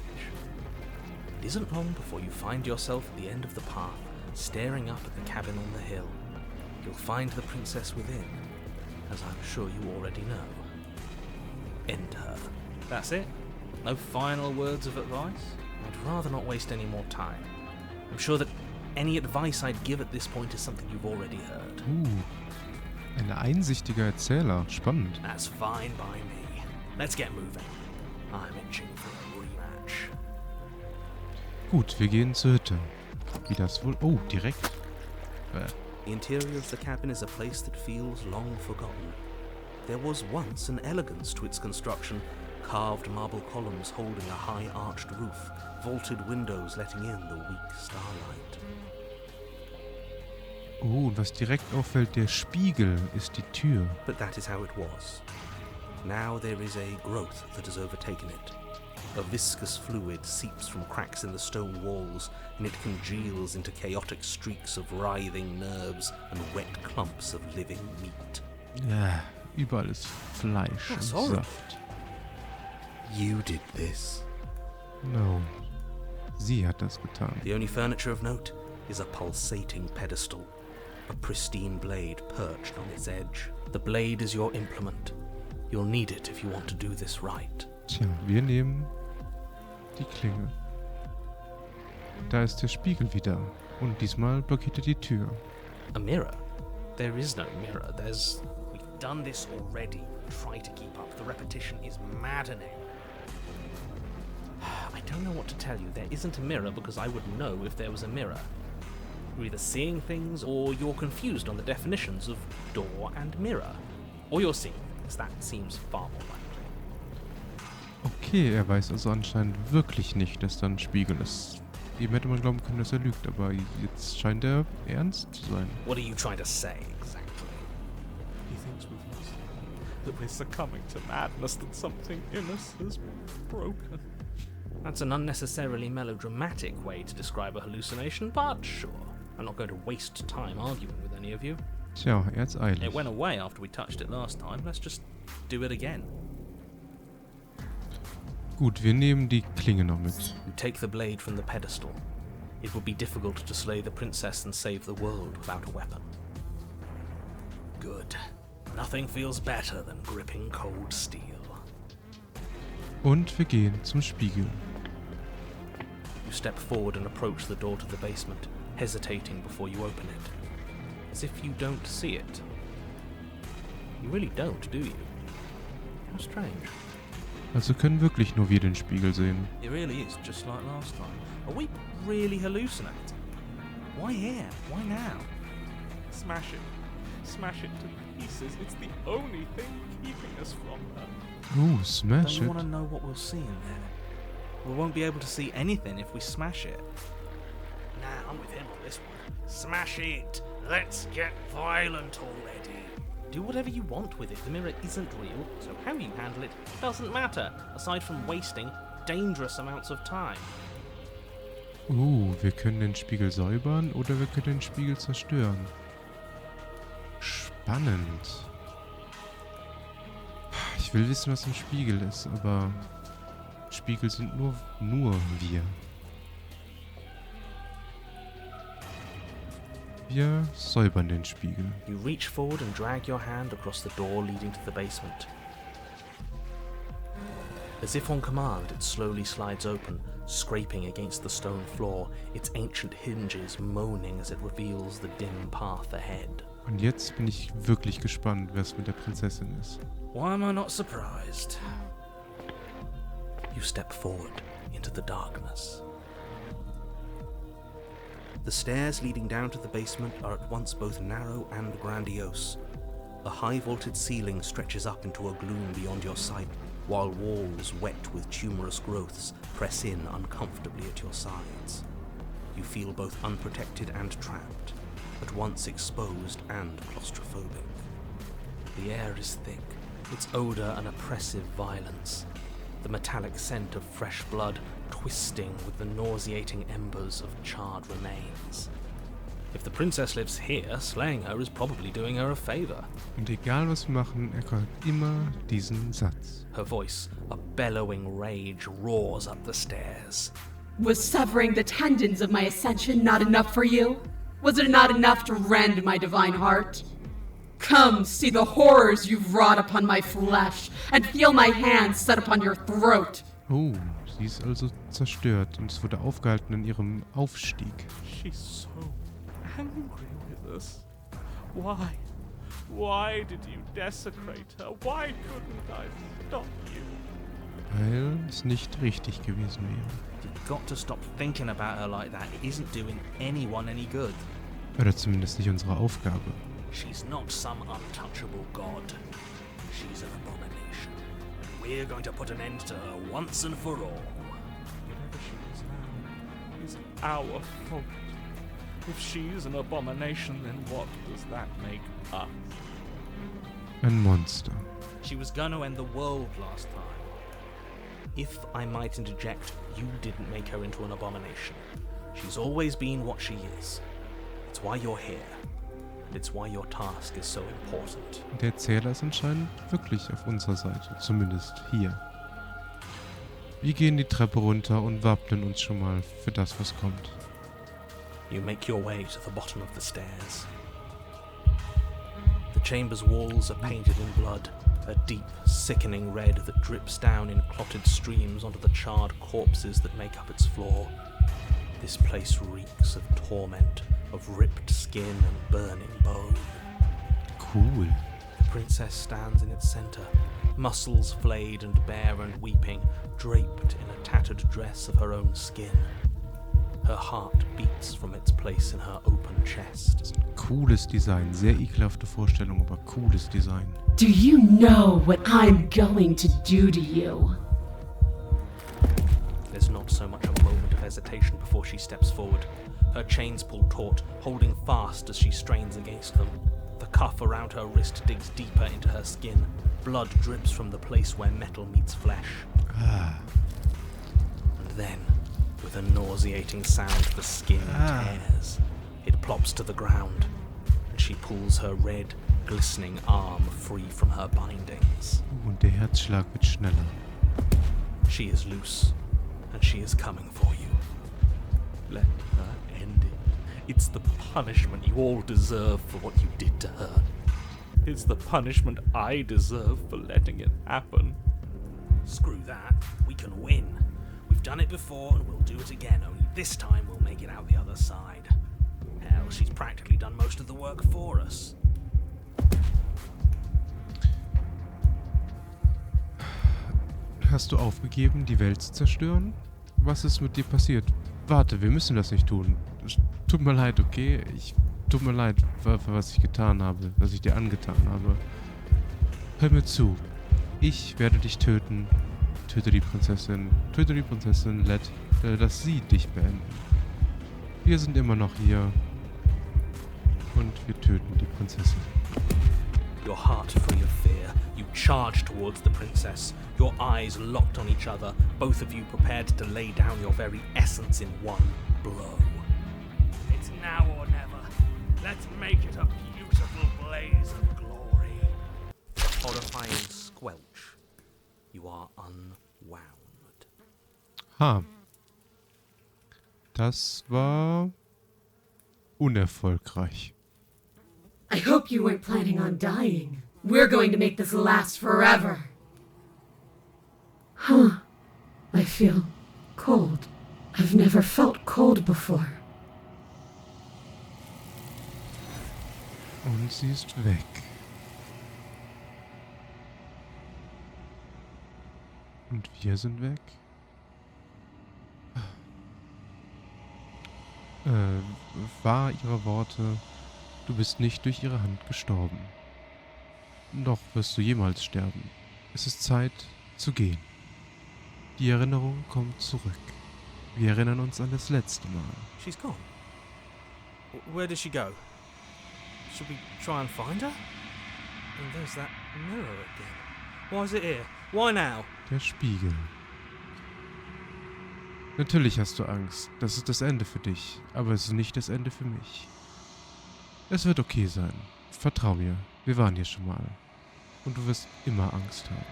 It isn't long before you find yourself at the end of the path, staring up at the cabin on the hill. You'll find the princess within, as I'm sure you already know. End her. That's it? No final words of advice? I'd rather not waste any more time. I'm sure that any advice I'd give at this point is something you've already heard. Ein einsichtiger Erzähler. Spannend. That's fine by me. Let's get moving. I'm itching for a rematch. Gut, wir gehen zur Hütte. Wie das wohl... Oh, direkt. The interior of the cabin is a place that feels long forgotten. There was once an elegance to its construction, carved marble columns holding a high arched roof, vaulted windows letting in the weak starlight. Oh, und was direkt auffällt, der Spiegel ist die Tür. But that is how it was. Now there is a growth that has overtaken it. A viscous fluid seeps from cracks in the stone walls, and it congeals into chaotic streaks of writhing nerves and wet clumps of living meat. Ja, überall ist Fleisch That's und horrible. Saft. You did this. No. Sie hat das getan. The only furniture of note is a pulsating pedestal, a pristine blade perched on its edge. The blade is your implement. You'll need it if you want to do this right. Tja, wir nehmen die Klinge. Da ist der Spiegel wieder. Und diesmal blockiert er die Tür. A mirror? There is no mirror. We've done this already. Try to keep up. The repetition is maddening. I don't know what to tell you. There isn't a mirror because I would know if there was a mirror. You're either seeing things or you're confused on the definitions of door and mirror. Or you're seeing things. That seems far more likely. Okay, er weiß also anscheinend wirklich nicht, dass da ein Spiegel ist. Eben hätte man glauben können, dass er lügt, aber jetzt scheint er ernst zu sein. What are you trying to say exactly? He thinks we've lost him, that we're succumbing to madness, that something in us has broken. That's an unnecessarily melodramatic way to describe a hallucination, but sure. I'm not going to waste time arguing with any of you. Tja, er hat's eilig. It went away after we touched it last time. Let's just do it again. Gut, wir nehmen die Klinge noch mit. You take the blade from the pedestal. It would be difficult to slay the princess and save the world without a weapon. Good. Nothing feels better than gripping cold steel. Und wir gehen zum Spiegel. You step forward and approach the door to the basement, hesitating before you open it. As if you don't see it. You really don't, do you? How strange. Also können wirklich nur wir den Spiegel sehen. It really is just like last time. Are we really hallucinating? Why here? Why now? Smash it. Smash it to pieces. It's the only thing keeping us from her. Smash Don't you it. want to know what we'll see in there? We won't be able to see anything if we smash it. Nah, I'm with him on this one. Smash it! Let's get violent already. Do whatever you want with it. The mirror isn't real, so how you handle it doesn't matter, aside from wasting dangerous amounts of time. Wir können den Spiegel säubern oder wir können den Spiegel zerstören. Spannend. Ich will wissen, was ein Spiegel ist, aber Spiegel sind nur wir. Wir säubern den Spiegel. You reach forward and drag your hand across the door leading to the basement. As if on command, it slowly slides open, scraping against the stone floor, its ancient hinges moaning as it reveals the dim path ahead. Und jetzt bin ich wirklich gespannt, wer es mit der Prinzessin ist. Why am I not surprised? You step forward into the darkness. The stairs leading down to the basement are at once both narrow and grandiose. A high-vaulted ceiling stretches up into a gloom beyond your sight, while walls wet with tumorous growths press in uncomfortably at your sides. You feel both unprotected and trapped, at once exposed and claustrophobic. The air is thick, its odour an oppressive violence, the metallic scent of fresh blood twisting with the nauseating embers of charred remains. If the princess lives here, slaying her is probably doing her a favour. Und egal was wir machen, er kommt immer diesen Satz. Her voice, a bellowing rage, roars up the stairs. Was severing the tendons of my ascension not enough for you? Was it not enough to rend my divine heart? Come, see the horrors you've wrought upon my flesh, and feel my hands set upon your throat. Sie ist also zerstört und es wurde aufgehalten in ihrem Aufstieg. She's so angry with us. Why? Why did you desecrate her? Why couldn't I stop you? Weil es nicht richtig gewesen wäre. You've got to stop thinking about her like that. It isn't doing anyone any good. Oder zumindest nicht unsere Aufgabe. She's not some untouchable god. She's an abomination. We're going to put an end to her once and for all. Whatever she is now is our fault. If she's an abomination, then what does that make us? Ein Monster. She was going to end the world last time. If I might interject, you didn't make her into an abomination. She's always been what she is. It's why you're here. It's why your task is so important. Der Erzähler ist anscheinend wirklich auf unserer Seite, zumindest hier. Wir gehen die Treppe runter und wappnen uns schon mal für das, was kommt. You make your way to the bottom of the stairs. The chamber's walls are painted in blood, a deep, sickening red that drips down in clotted streams onto the charred corpses that make up its floor. This place reeks of torment, of ripped skin and burning bone. Cool. The princess stands in its center, muscles flayed and bare and weeping, draped in a tattered dress of her own skin. Her heart beats from its place in her open chest. Cooles Design, sehr ekelhafte Vorstellung, aber cooles Design. Do you know what I'm going to do to you? There's not so much a moment of hesitation before she steps forward. Her chains pull taut, holding fast as she strains against them. The cuff around her wrist digs deeper into her skin. Blood drips from the place where metal meets flesh. And then, with a nauseating sound, the skin tears. It plops to the ground, and she pulls her red, glistening arm free from her bindings. Und der Herzschlag wird schneller. She is loose, and she is coming for you. Let her end it. It's the punishment you all deserve for what you did to her. It's the punishment I deserve for letting it happen. Screw that. We can win. We've done it before and we'll do it again, only this time we'll make it out the other side. Hell, she's practically done most of the work for us. Hast du aufgegeben, die Welt zu zerstören? Was ist mit dir passiert? Warte, wir müssen das nicht tun. Tut mir leid, okay? Tut mir leid, für was ich getan habe, was ich dir angetan habe. Hör mir zu. Ich werde dich töten. Töte die Prinzessin. Töte die Prinzessin. Dass sie dich beenden. Wir sind immer noch hier. Und wir töten die Prinzessin. Your heart free of fear, you charge towards the princess, your eyes locked on each other, both of you prepared to lay down your very essence in one blow. It's now or never. Let's make it a beautiful blaze of glory. Horrifying squelch. You are unwound. Ha. Das war unerfolgreich. I hope you weren't planning on dying. We're going to make this last forever. Huh. I feel cold. I've never felt cold before. Und sie ist weg. Und wir sind weg. Wahr ihre Worte, du bist nicht durch ihre Hand gestorben. Doch wirst du jemals sterben. Es ist Zeit zu gehen. Die Erinnerung kommt zurück. Wir erinnern uns an das letzte Mal. She's gone. Where did she go? Should we try and find her? And there's that mirror again. Why is it here? Why now? Der Spiegel. Natürlich hast du Angst. Das ist das Ende für dich. Aber es ist nicht das Ende für mich. Es wird okay sein. Vertrau mir. Wir waren hier schon mal. Und du wirst immer Angst haben.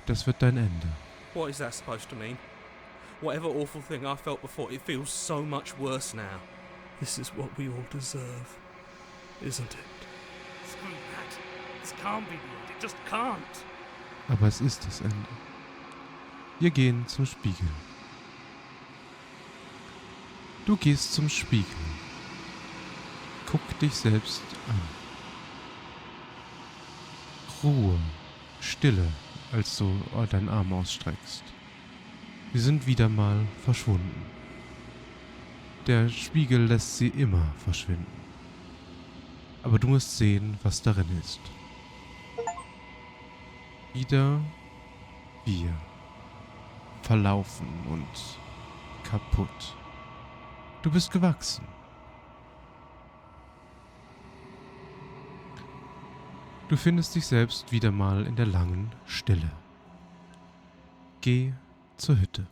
Das wird dein Ende. What is that supposed to mean? Whatever awful thing I felt before, it feels so much worse now. This is what we all deserve, isn't it? Screw that. This can't be the end. It just can't. Aber es ist das Ende. Wir gehen zum Spiegel. Du gehst zum Spiegel. Guck dich selbst an. Ruhe, Stille, als du deinen Arm ausstreckst. Sie sind wieder mal verschwunden. Der Spiegel lässt sie immer verschwinden. Aber du musst sehen, was darin ist. Wieder wir. Verlaufen und kaputt. Du bist gewachsen. Du findest dich selbst wieder mal in der langen Stille. Geh zur Hütte.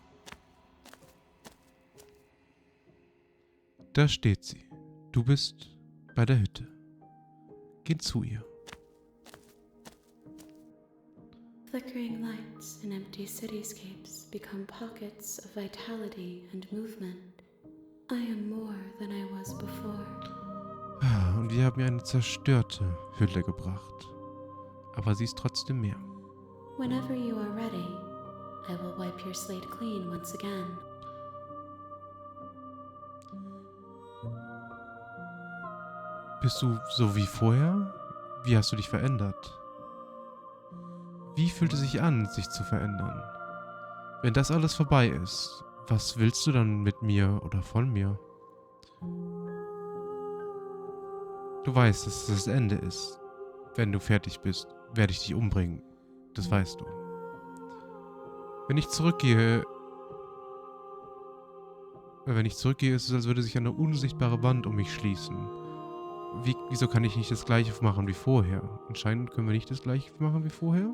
Da steht sie. Du bist bei der Hütte. Geh zu ihr. Flickering lights in empty cityscapes become pockets of vitality and movement. I am more than I was before. Und wir haben ihr eine zerstörte Hülle gebracht. Aber sie ist trotzdem mehr. Whenever you are ready, I will wipe your slate clean once again. Bist du so wie vorher? Wie hast du dich verändert? Wie fühlt es sich an, sich zu verändern? Wenn das alles vorbei ist, was willst du dann mit mir oder von mir? Du weißt, dass es das Ende ist. Wenn du fertig bist, werde ich dich umbringen. Das weißt du. Wenn ich zurückgehe, ist es, als würde sich eine unsichtbare Wand um mich schließen. Wieso kann ich nicht das Gleiche machen wie vorher? Anscheinend können wir nicht das Gleiche machen wie vorher.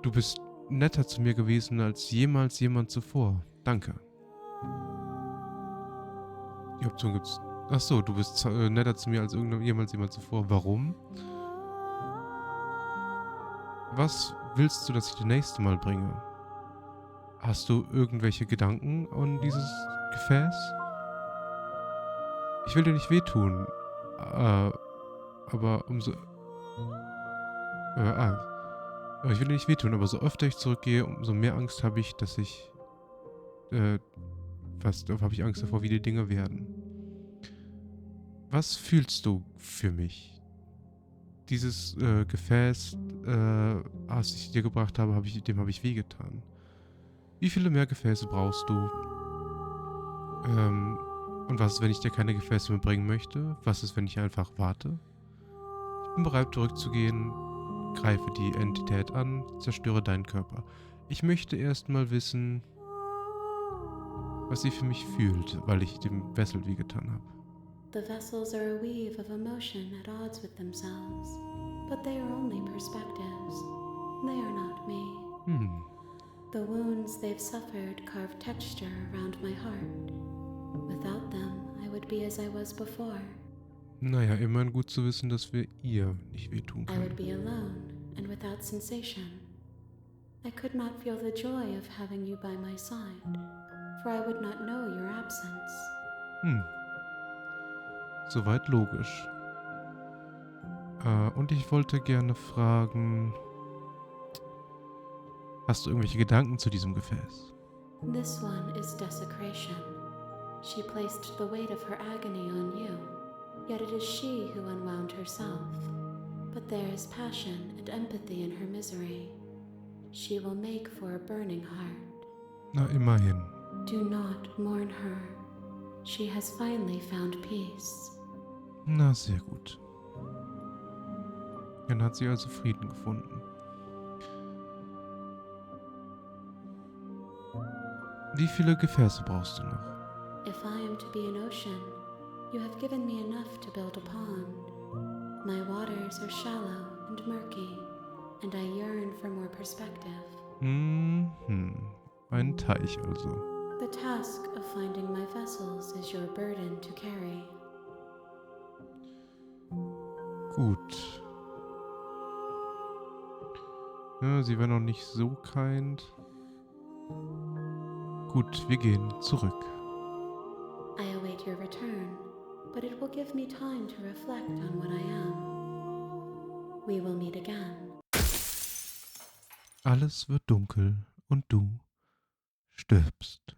Du bist netter zu mir gewesen als jemals jemand zuvor. Danke. Die Option gibt's. Achso, du bist netter zu mir als jemals jemand zuvor. Warum? Was willst du, dass ich das nächste Mal bringe? Hast du irgendwelche Gedanken an dieses Gefäß? Ich will dir nicht wehtun. Aber umso... ich will dir nicht wehtun, aber so öfter ich zurückgehe, umso mehr Angst habe ich, dass ich... habe ich Angst davor, wie die Dinge werden. Was fühlst du für mich? Dieses Gefäß, was ich dir gebracht habe, dem habe ich wehgetan. Wie viele mehr Gefäße brauchst du? Und was ist, wenn ich dir keine Gefäße mehr bringen möchte? Was ist, wenn ich einfach warte? Ich bin bereit, zurückzugehen, greife die Entität an, zerstöre deinen Körper. Ich möchte erstmal wissen, was sie für mich fühlt, weil ich dem Wessel wehgetan habe. The vessels are a weave of emotion at odds with themselves, but they are only perspectives. They are not me. The wounds they've suffered carve texture around my heart. Without them, I would be as I was before. Naja, immerhin gut zu wissen, dass wir ihr nicht wehtun I would können. be alone and without sensation. I could not feel the joy of having you by my side, for I would not know your absence. Soweit logisch. Und ich wollte gerne fragen, hast du irgendwelche Gedanken zu diesem Gefäß? This one is desecration. She placed the weight of her agony on you, yet it is she who unwound herself. But there is passion and empathy in her misery. She will make for a burning heart. Na, immerhin. Do not mourn her. She has finally found peace. Na, sehr gut. Dann hat sie also Frieden gefunden. Wie viele Gefäße brauchst du noch? If I am to be an ocean, you have given me enough to build upon. My waters are shallow and murky, and I yearn for more perspective. Ein Teich also. The task of finding my vessels is your burden to carry. Gut. Ja, sie war noch nicht so kind. Gut, wir gehen zurück. I await your return, but it will give me time to reflect on what I am. We will meet again. Alles wird dunkel und du stirbst.